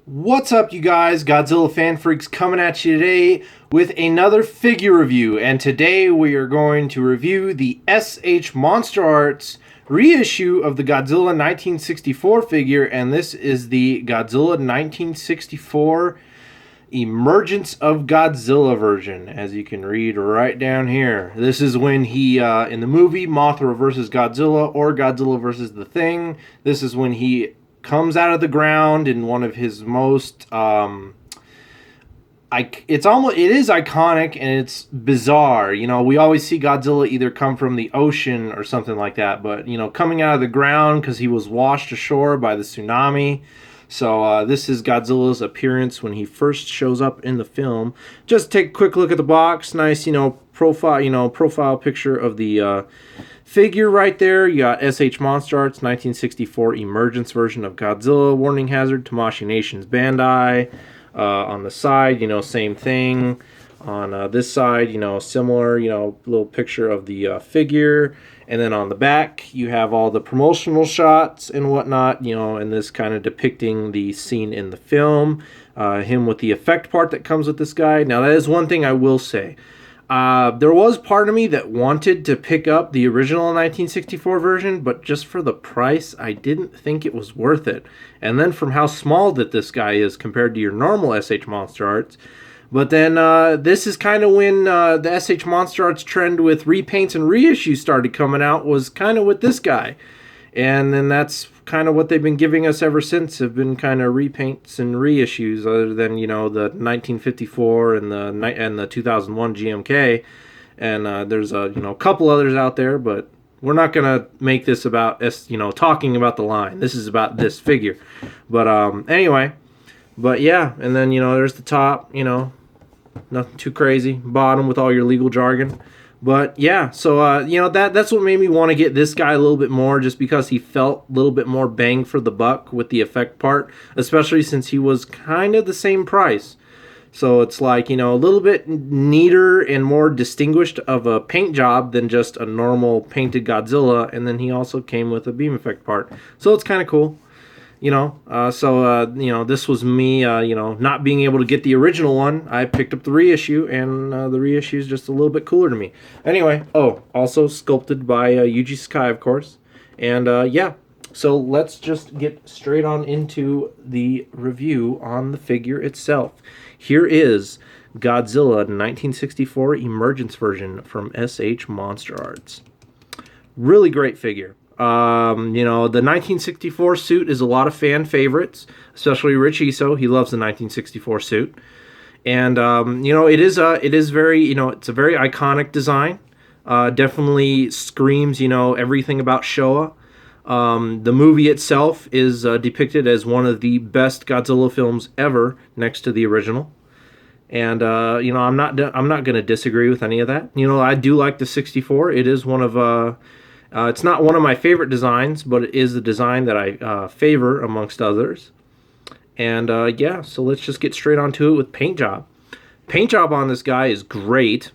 What's up, you guys? Godzilla fan freaks coming at you today with another figure review. And today we are going to review the SH Monster Arts reissue of the Godzilla 1964 figure. And this is the Godzilla 1964 Emergence of Godzilla version, as you can read right down here. This is when he, in the movie Mothra vs. Godzilla or Godzilla vs. the Thing, this is when he comes out of the ground in one of his most it is iconic and it's bizarre. You know, we always see Godzilla either come from the ocean or something like that, but you know, coming out of the ground because he was washed ashore by the tsunami. So this is Godzilla's appearance when he first shows up in the film. Just take a quick look at the box. Nice, profile picture of the figure right there. You got SH Monsterarts 1964 Emergence version of Godzilla. Warning hazard, Tamashii Nations Bandai. On the side, same thing. On this side, similar, little picture of the figure. And then on the back, you have all the promotional shots and whatnot, and this kind of depicting the scene in the film. Him with the effect part that comes with this guy. Now, that is one thing I will say. There was part of me that wanted to pick up the original 1964 version, but just for the price, I didn't think it was worth it. And then from how small that this guy is compared to your normal SH Monster Arts. But then this is kind of when the SH Monster Arts trend with repaints and reissues started coming out, was kind of with this guy. And then that's kind of what they've been giving us ever since, have been kind of repaints and reissues, other than, the 1954 and the 2001 GMK. And there's a couple others out there, but we're not going to make this about talking about the line. This is about this figure. But anyway, but yeah, and then there's the top, nothing too crazy. Bottom with all your legal jargon. But yeah, so that's what made me want to get this guy a little bit more, just because he felt a little bit more bang for the buck with the effect part, especially since he was kind of the same price. So it's like, a little bit neater and more distinguished of a paint job than just a normal painted Godzilla. And then he also came with a beam effect part. So it's kind of cool. This was me, not being able to get the original one. I picked up the reissue, and the reissue is just a little bit cooler to me. Anyway, also sculpted by Yuji Sakai, of course. And yeah, so let's just get straight on into the review on the figure itself. Here is Godzilla 1964 Emergence version from SH Monster Arts. Really great figure. The 1964 suit is a lot of fan favorites, especially Rich Iso. He loves the 1964 suit. And, it is very, it's a very iconic design. Definitely screams, everything about Showa. The movie itself is depicted as one of the best Godzilla films ever, next to the original. And, I'm not going to disagree with any of that. I do like the 64. It is one of, it's not one of my favorite designs, but it is the design that I favor amongst others. And yeah, so let's just get straight onto it with paint job. Paint job on this guy is great.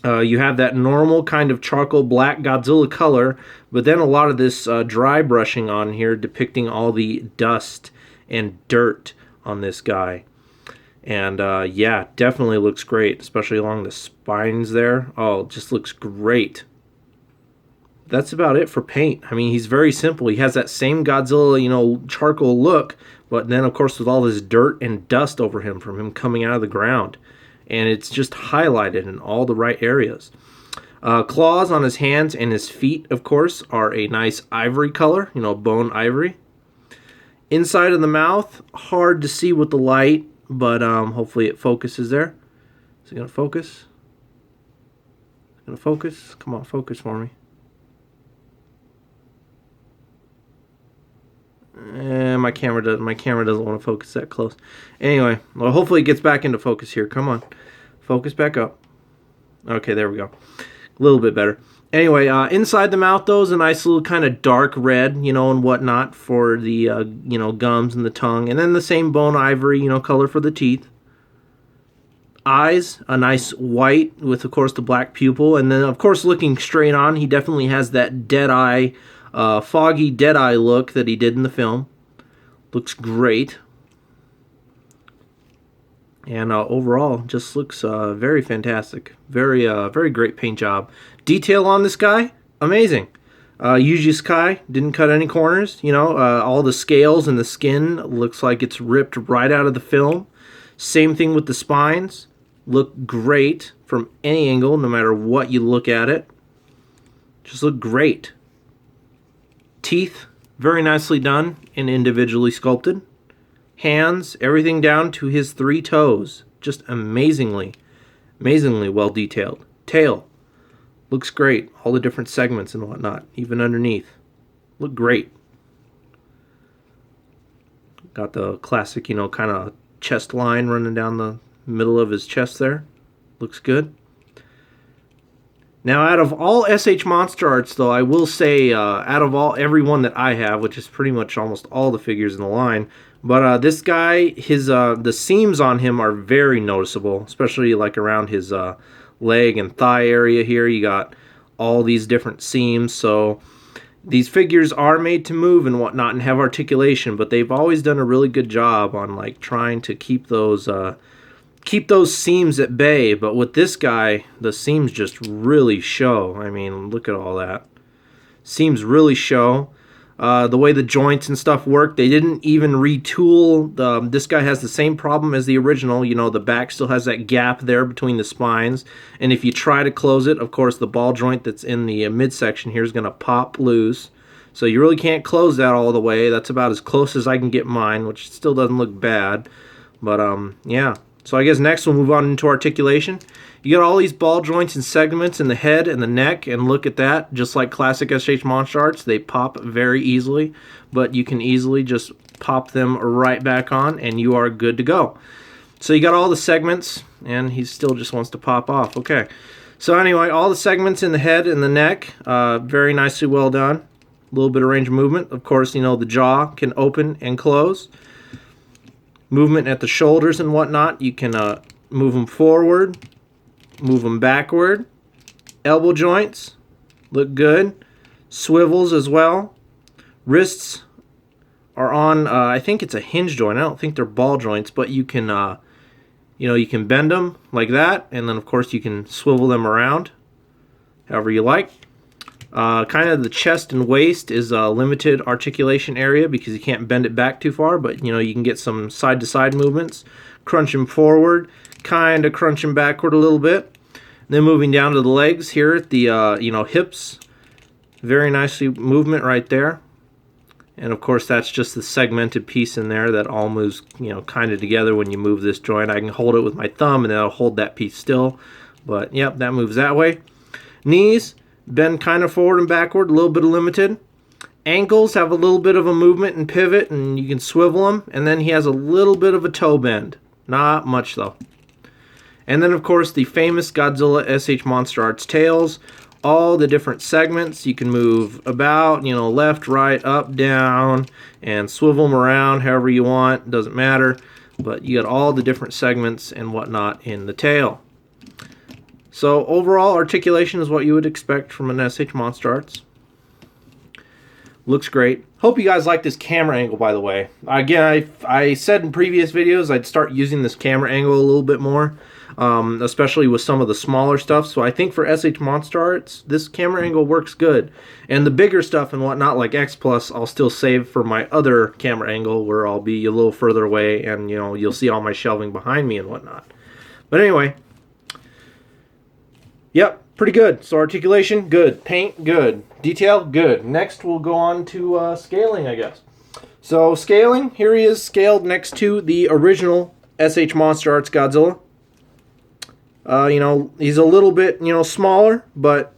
You have that normal kind of charcoal black Godzilla color, but then a lot of this dry brushing on here depicting all the dust and dirt on this guy. And yeah, definitely looks great, especially along the spines there. Oh, it just looks great. That's about it for paint. I mean, he's very simple. He has that same Godzilla, charcoal look, but then, of course, with all this dirt and dust over him from him coming out of the ground. And it's just highlighted in all the right areas. Claws on his hands and his feet, of course, are a nice ivory color, bone ivory. Inside of the mouth, hard to see with the light, but hopefully it focuses there. Is it going to focus? Is it going to focus? Come on, focus for me. My camera doesn't want to focus that close. Anyway, well, hopefully it gets back into focus here. Come on, focus back up. Okay, there we go. A little bit better. Anyway, inside the mouth, though, is a nice little kind of dark red, and whatnot for the, gums and the tongue. And then the same bone ivory, color for the teeth. Eyes, a nice white with, of course, the black pupil. And then, of course, looking straight on, he definitely has that dead eye, foggy dead eye look that he did in the film. Looks great. And overall, just looks very fantastic. Very great paint job. Detail on this guy, amazing. Yuji Sky didn't cut any corners. You know, all the scales and the skin looks like it's ripped right out of the film. Same thing with the spines. Look great from any angle, no matter what you look at it. Just look great. Teeth, very nicely done and individually sculpted. Hands, everything down to his 3 toes. Just amazingly well detailed. Tail, looks great. All the different segments and whatnot, even underneath. Look great. Got the classic, you know, kind of chest line running down the middle of his chest there. Looks good. Now, out of all SH Monsterarts, though, I will say, out of every one that I have, which is pretty much almost all the figures in the line, but this guy, the seams on him are very noticeable, especially like around his leg and thigh area here. You got all these different seams, so these figures are made to move and whatnot and have articulation, but they've always done a really good job on like trying to keep those seams at bay. But with this guy, the seams just really show. I mean, look at all that. Seams really show. The way the joints and stuff work, they didn't even retool. This guy has the same problem as the original. You know, the back still has that gap there between the spines. And if you try to close it, of course, the ball joint that's in the midsection here is going to pop loose. So you really can't close that all the way. That's about as close as I can get mine, which still doesn't look bad. But, yeah. So I guess next we'll move on into articulation. You got all these ball joints and segments in the head and the neck, and look at that. Just like classic SH Monsterarts, they pop very easily, but you can easily just pop them right back on, and you are good to go. So you got all the segments, and he still just wants to pop off. Okay. So anyway, all the segments in the head and the neck, very nicely well done. A little bit of range of movement. Of course, you know, the jaw can open and close. Movement at the shoulders and whatnot, you can move them forward, move them backward. Elbow joints look good. Swivels as well. Wrists are on, I think it's a hinge joint. I don't think they're ball joints, but you can, you know, you can bend them like that, and then of course you can swivel them around however you like. Kind of the chest and waist is a limited articulation area because you can't bend it back too far, but you know, you can get some side to side movements. Crunch him forward, kind of crunch him backward a little bit. Then moving down to the legs here at the you know, hips. Very nicely movement right there. And of course that's just the segmented piece in there that all moves, you know, kind of together when you move this joint. I can hold it with my thumb and that'll hold that piece still. But yep, that moves that way. Knees bend kind of forward and backward, a little bit of limited. Ankles have a little bit of a movement and pivot, and you can swivel them. And then he has a little bit of a toe bend. Not much, though. And then, of course, the famous Godzilla SH Monsterarts tails. All the different segments. You can move about, you know, left, right, up, down, and swivel them around however you want. Doesn't matter. But you got all the different segments and whatnot in the tail. So overall, articulation is what you would expect from an SH Monsterarts. Looks great. Hope you guys like this camera angle, by the way. Again, I said in previous videos I'd start using this camera angle a little bit more, especially with some of the smaller stuff. So I think for SH Monsterarts, this camera angle works good. And the bigger stuff and whatnot, like X Plus, I'll still save for my other camera angle where I'll be a little further away and, you know, you'll see all my shelving behind me and whatnot. But anyway, yep, pretty good. So articulation, good. Paint, good. Detail, good. Next, we'll go on to scaling, I guess. So scaling, here he is scaled next to the original SH Monsterarts Godzilla. You know, he's a little bit, you know, smaller, but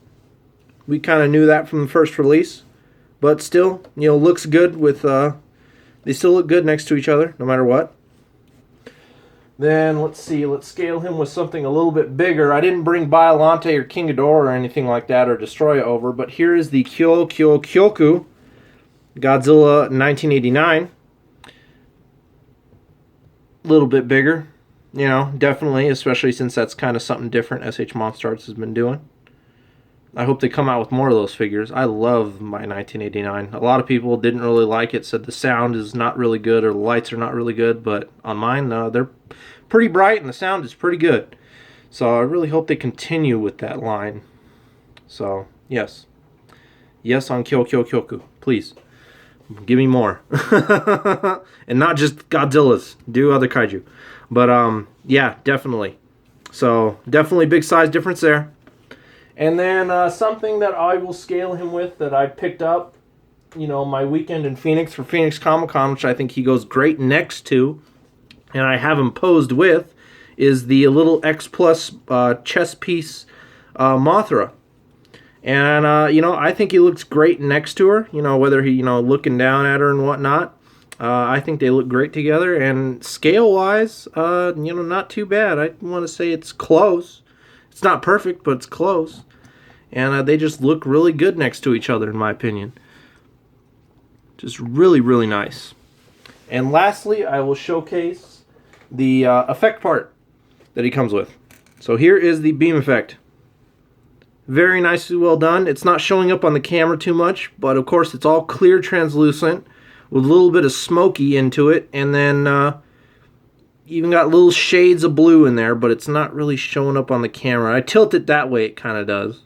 we kind of knew that from the first release. But still, you know, looks good with, they still look good next to each other, no matter what. Then, let's see, let's scale him with something a little bit bigger. I didn't bring Biollante or King Ghidorah or anything like that, or Destroya over, but here is the Kyoku Godzilla 1989. A little bit bigger, you know, definitely, especially since that's kind of something different SH Monsterarts has been doing. I hope they come out with more of those figures. I love my 1989. A lot of people didn't really like it, said the sound is not really good or the lights are not really good, but on mine, they're pretty bright and the sound is pretty good. So I really hope they continue with that line. So, yes. Yes on Kyoku. Please. Give me more. And not just Godzillas. Do other kaiju. But, yeah, definitely. So, definitely big size difference there. And then something that I will scale him with that I picked up, you know, my weekend in Phoenix for Phoenix Comic Con, which I think he goes great next to, and I have him posed with, is the little X Plus chess piece Mothra. And, you know, I think he looks great next to her, you know, whether he, you know, looking down at her and whatnot. I think they look great together, and scale-wise, you know, not too bad. I want to say it's close. It's not perfect, but it's close. And they just look really good next to each other, in my opinion. Just really, really nice. And lastly, I will showcase the effect part that he comes with. So here is the beam effect. Very nicely well done. It's not showing up on the camera too much, but of course it's all clear translucent with a little bit of smoky into it, and then even got little shades of blue in there, but it's not really showing up on the camera. I tilt it that way, it kind of does.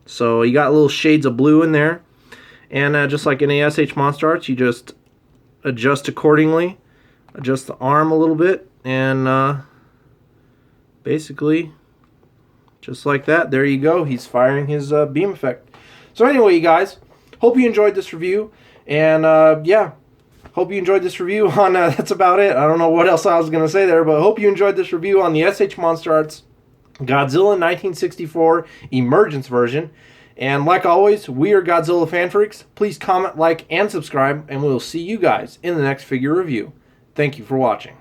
So you got little shades of blue in there, and just like in ASH Monsterarts, you just adjust accordingly. Adjust the arm a little bit, and basically, just like that, there you go. He's firing his beam effect. So anyway, you guys, hope you enjoyed this review, and yeah, hope you enjoyed this review on, that's about it. I don't know what else I was going to say there, but hope you enjoyed this review on the SH Monsterarts Godzilla 1964 Emergence version. And like always, we are Godzilla Fan Freaks. Please comment, like, and subscribe, and we'll see you guys in the next figure review. Thank you for watching.